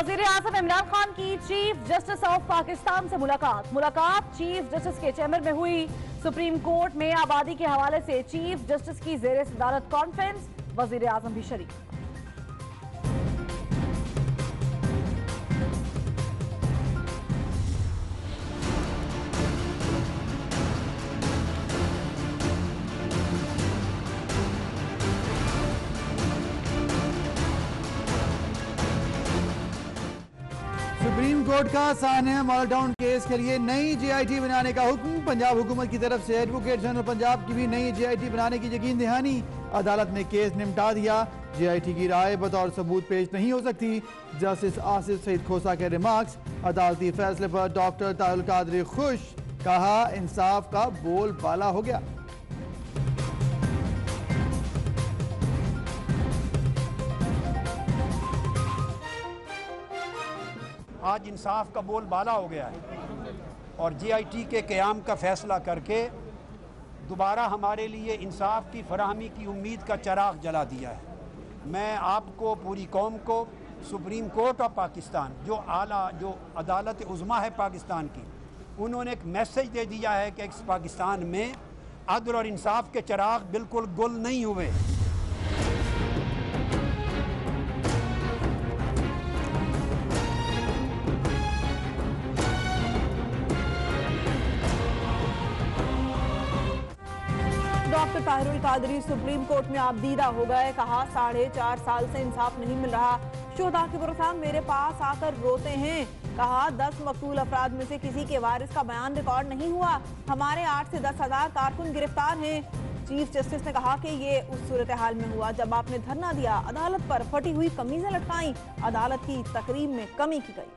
वजीर आजम इमरान खान की chief justice of Pakistan से मुलाकात चीफ जस्टिस के चैम्बर में हुई। सुप्रीम कोर्ट में आबादी के हवाले से चीफ जस्टिस की जेर सदारत कॉन्फ्रेंस, वजीर आजम भी शरीक। सुप्रीम कोर्ट का सानिया मॉडल टाउन केस के लिए नई जेआईटी बनाने का हुक्म। पंजाब हुकूमत की तरफ से एडवोकेट जनरल पंजाब की भी नई जेआईटी बनाने की यकीन दहानी। अदालत ने केस निपटा दिया। जेआईटी की राय बतौर सबूत पेश नहीं हो सकती। जस्टिस आसिफ सईद खोसा के रिमार्क्स। अदालती फैसले पर डॉक्टर तारुल कादरी खुश, कहा इंसाफ का बोलबाला हो गया। आज इंसाफ का बोल बाला हो गया है और जेआईटी के क़याम का फ़ैसला करके दोबारा हमारे लिए इंसाफ की फराहमी की उम्मीद का चराग जला दिया है। मैं आपको, पूरी कौम को, सुप्रीम कोर्ट ऑफ पाकिस्तान जो अदालत उज़्मा है पाकिस्तान की, उन्होंने एक मैसेज दे दिया है कि इस पाकिस्तान में अदल और इंसाफ के चराग बिल्कुल गुल नहीं हुए। Doctor Tahirul Qadri supreme court में आबदीदा हो गए। कहा 4.5 साल से इंसाफ नहीं मिल रहा। शुहदा के पुरसा मेरे पास आकर रोते हैं। कहा 10 मकतूल अफराद में से किसी के वारिस का बयान रिकॉर्ड नहीं हुआ। हमारे 8 से 10 हजार कारकुन गिरफ्तार हैं। चीफ जस्टिस ने कहा कि ये उस सूरत हाल में हुआ जब आपने धरना दिया, अदालत पर फटी हुई कमीजें लटकाई, अदालत की तकरीब में कमी की गई।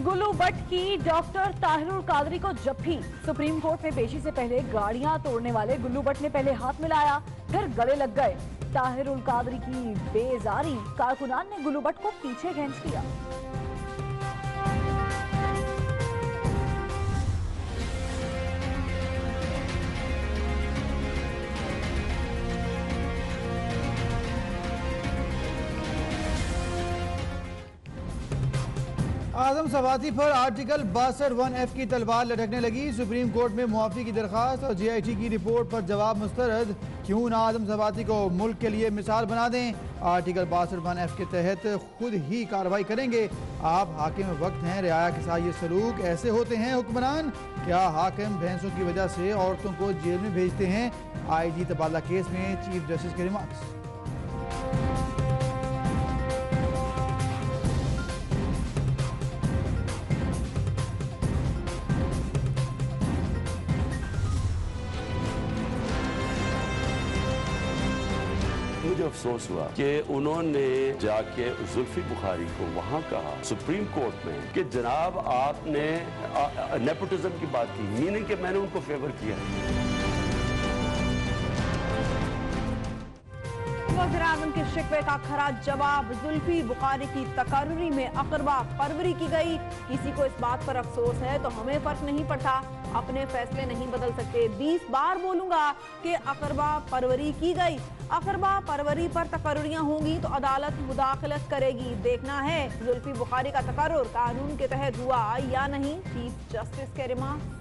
गुल्लू भट्ट की डॉक्टर ताहिरुल कादरी को जप्फी। सुप्रीम कोर्ट में पेशी से पहले गाड़ियां तोड़ने वाले गुल्लू भट्ट ने पहले हाथ मिलाया, फिर गले लग गए। ताहिरुल कादरी की बेजारी, कारकुनान ने गुल्लू भट्ट को पीछे खींच लिया। आजम सवाती पर आर्टिकल 62(1)F की तलवार लटकने लगी। सुप्रीम कोर्ट में मुआफी की दरखास्त और जेआईटी की रिपोर्ट पर जवाब मुस्तरद। क्यों ना आजम सवाती को मुल्क के लिए मिसाल बना दें। आर्टिकल 62(1)F के तहत खुद ही कार्रवाई करेंगे। आप हाकिम वक्त हैं, रियाया के साथ ये सलूक ऐसे होते हैं हुक्मरान। क्या हाकिम भैंसों की वजह से औरतों को जेल में भेजते हैं। आईजी तबादला केस में चीफ जस्टिस के रिमार्क्स। मुझे अफसोस हुआ कि उन्होंने जाके जुल्फी बुखारी को वहां कहा सुप्रीम कोर्ट में कि जनाब आपने नेपोटिज्म की बात की, मीनिंग कि मैंने उनको फेवर किया। वज़ीर आज़म के शिकवे का खरा जवाब। जुल्फी बुखारी की तकर्री में अकरबा परवरी की गई। किसी को इस बात पर अफसोस है तो हमें फर्क नहीं पड़ता, अपने फैसले नहीं बदल सकते। 20 बार बोलूंगा कि अकरबा परवरी की गई। अकरबा परवरी पर तकर्रियां होंगी तो अदालत मुदाखलत करेगी। देखना है जुल्फी बुखारी का तकर्रुर कानून के तहत हुआ या नहीं। चीफ जस्टिस के रिमार्क।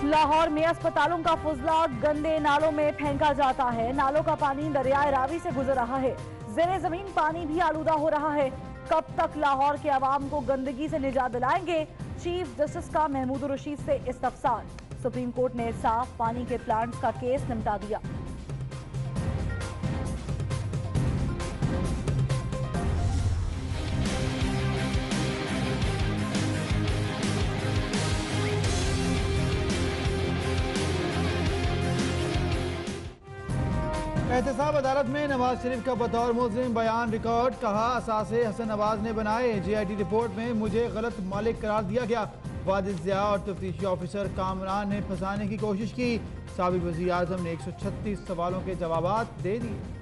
लाहौर में अस्पतालों का फुजला गंदे नालों में फेंका जाता है। नालों का पानी दरियाए रावी से गुजर रहा है। ज़ेरे जमीन पानी भी आलूदा हो रहा है। कब तक लाहौर के अवाम को गंदगी से निजात दिलाएंगे। चीफ जस्टिस का महमूद रशीद से इस्तफसार। सुप्रीम कोर्ट ने साफ पानी के प्लांट्स का केस निपटा दिया। एहतसाब अदालत में नवाज शरीफ का बतौर मुल्जिम बयान रिकॉर्ड। कहा असासे हसन नवाज ने बनाए। JIT रिपोर्ट में मुझे गलत मालिक करार दिया गया। वाजिद ज़िया और तफ्तीशी ऑफिसर कामरान ने फंसाने की कोशिश की। साबिक वज़ीर आज़म ने 136 सवालों के जवाब दे दिए।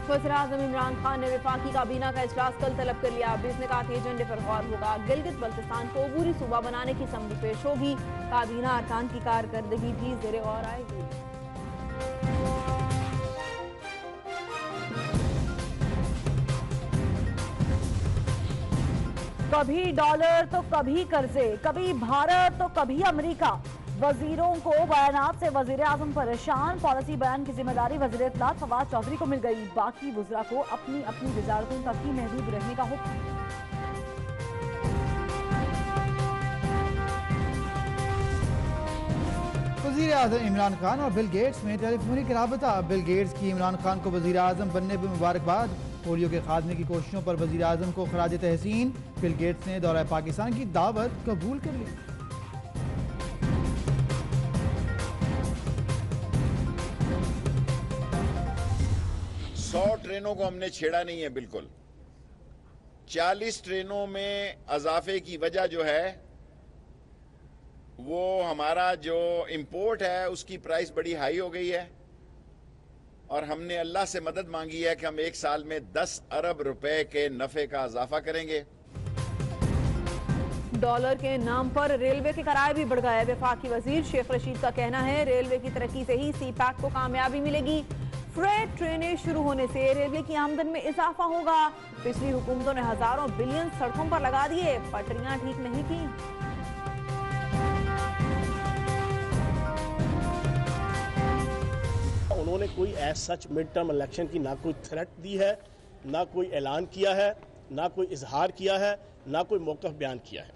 वज़ीर-ए-आज़म इमरान खान ने वफाकी काबीना का इजलास कल तलब कर लिया। ने कहा कि एजेंडे पर गौर होगा। गिलगित बल्तिस्तान को अबूरी सूबा बनाने की असम्बली पेश होगी। काबीना अरकान की कारकर्दगी भी ज़ेरे गौर आएगी। कभी डॉलर तो कभी कर्जे, कभी भारत तो कभी अमेरिका। वजीरों को बयानात से वजीर आजम परेशान। पॉलिसी बयान की जिम्मेदारी वजीर इत्तलात फवाद चौधरी को मिल गई। बाकी वज़रा को अपनी अपनी वजारतों तक ही महदूद रहने का हुक्म। वज़ीर आज़म इमरान खान और बिल गेट्स में टेलीफोनिक राबता। बिल गेट्स की इमरान खान को वज़ीर आज़म बनने पर मुबारकबाद। पोलियो के खात्मे की कोशिशों पर वज़ीर आज़म को खराज तहसीन। बिल गेट्स ने दौरा पाकिस्तान की दावत कबूल कर ली। 100 ट्रेनों को हमने छेड़ा नहीं है। बिल्कुल 40 ट्रेनों में अजाफे की वजह जो है वो हमारा जो इंपोर्ट है उसकी प्राइस बड़ी हाई हो गई है और हमने अल्लाह से मदद मांगी है कि हम एक साल में 10 अरब रुपए के नफे का इजाफा करेंगे। डॉलर के नाम पर रेलवे के किराए भी बढ़ गए। वफाकी वजीर शेख रशीद का कहना है रेलवे की तरक्की से ही CPAC को कामयाबी मिलेगी। फ्रेट ट्रेनें शुरू होने से रेलवे की आमदन में इजाफा होगा। पिछली हुकूमतों ने हजारों बिलियन सड़कों पर लगा दिए, पटरियां ठीक नहीं की। उन्होंने कोई as such mid term election की ना कोई थ्रेट दी है, ना कोई ऐलान किया है, ना कोई इजहार किया है, ना कोई मौक़िफ़ बयान किया है।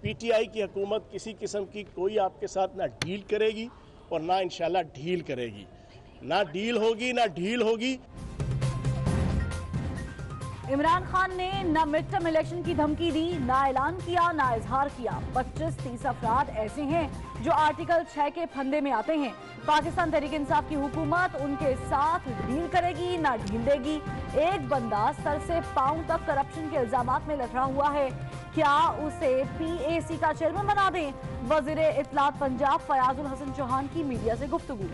PTI की हुकूमत किसी किस्म की कोई आपके साथ ना डील करेगी और ना इंशाल्लाह डील करेगी। ना डील होगी ना ढील होगी। इमरान खान ने न मिड टर्म इलेक्शन की धमकी दी, ना ऐलान किया, ना इजहार किया। 25-30 अफराद ऐसे हैं जो आर्टिकल 6 के फंदे में आते हैं। पाकिस्तान तहरीक इंसाफ की हुकूमत उनके साथ डील करेगी ना ढील देगी। एक बंदा सर से पांव तक करप्शन के इल्जामात में लटका हुआ है, क्या उसे PAC का चेयरमैन बना दें? वजीर इत्तलात पंजाब फयाजुल हसन चौहान की मीडिया से गुफ्तगू।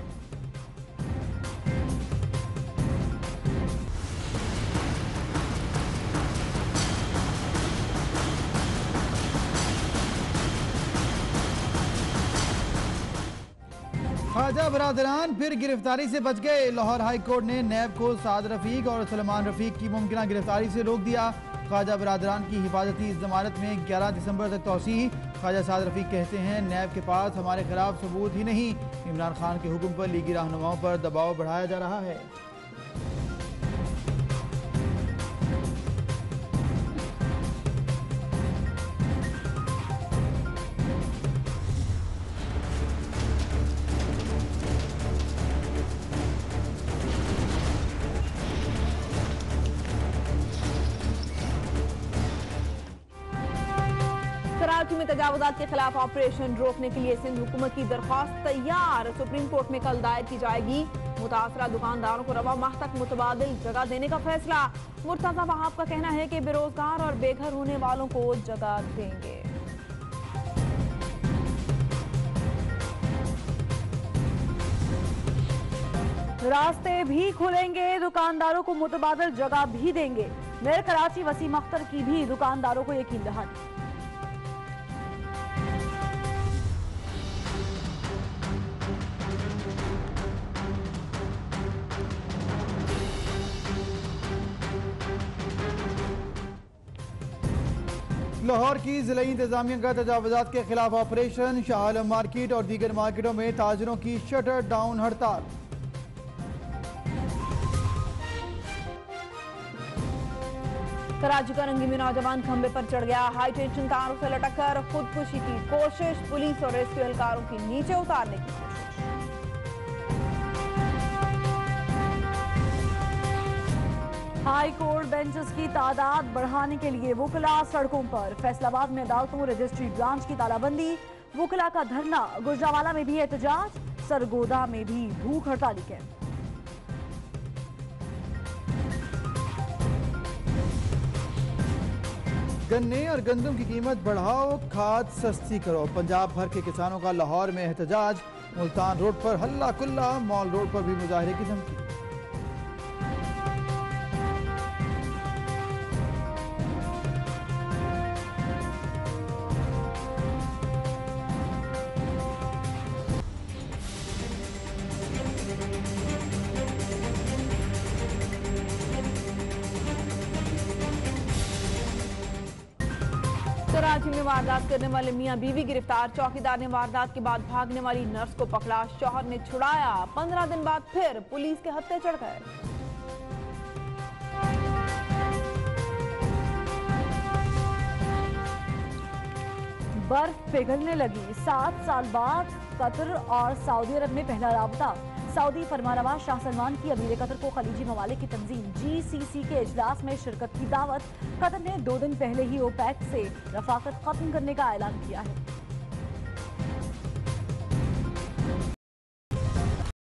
ख्वाजा बरादरान फिर गिरफ्तारी से बच गए। लाहौर हाई कोर्ट ने नैब को साद रफीक और सलमान रफीक की मुमकिन गिरफ्तारी से रोक दिया। ख्वाजा बरादरान की हिफाजती जमानत में 11 दिसंबर तक तौसीह। ख्वाजा साद रफीक कहते हैं नैब के पास हमारे खिलाफ सबूत ही नहीं। इमरान खान के हुक्म पर लीगी रहनुमाओं पर दबाव बढ़ाया जा रहा है। कराची में तजावुजात के खिलाफ ऑपरेशन रोकने के लिए सिंध हुकूमत की दरख्वास्त तैयार। सुप्रीम कोर्ट में कल दायर की जाएगी। मुतासरा दुकानदारों को रवा माह तक मुतबादिल जगह देने का फैसला। मुर्तजा वहाब का कहना है कि बेरोजगार और बेघर होने वालों को जगह देंगे। रास्ते भी खुलेंगे, दुकानदारों को मुतबादिल जगह भी देंगे। मेयर कराची वसीम अख्तर की भी दुकानदारों को यकीन दहानी। लाहौर की जिला इंतजामिया का तजावुजात के खिलाफ ऑपरेशन। शाह आलम मार्केट और दीगर मार्केटों में ताजिरों की शटर डाउन हड़ताल। कराची का रंगी में नौजवान खंबे पर चढ़ गया। हाई टेंशन तारों से लटक कर खुदकुशी की कोशिश। पुलिस और रेस्क्यू एहलकारों की नीचे उतारने की कोशिश। हाई कोर्ट बेंचेस की तादाद बढ़ाने के लिए वुकला सड़कों पर। फैसलाबाद में अदालतों रजिस्ट्री ब्रांच की तालाबंदी। वुकला का धरना। गुजरांवाला में भी एहतजाज। सरगोदा में भी भूख हड़ताली कैंप। गन्ने और गंदम की कीमत बढ़ाओ, खाद सस्ती करो। पंजाब भर के किसानों का लाहौर में एहतजाज। मुल्तान रोड पर हल्ला कुल्ला, मॉल रोड पर भी मुजाहरे की धमकी। कराची में वारदात करने वाले मियां बीवी गिरफ्तार। चौकीदार ने वारदात के बाद भागने वाली नर्स को पकड़ा। शौहर ने छुड़ाया। 15 दिन बाद फिर पुलिस के हत्थे चढ़ गए। बर्फ पिघलने लगी। 7 साल बाद कतर और सऊदी अरब में पहला राबता। सऊदी फरमानरवा शाह सलमान की अमीर कतर को खलीजी ममालिक की तंजीम GCC के इजलास में शिरकत की दावत। कतर ने 2 दिन पहले ही ओपेक से रफाकत खत्म करने का ऐलान किया है।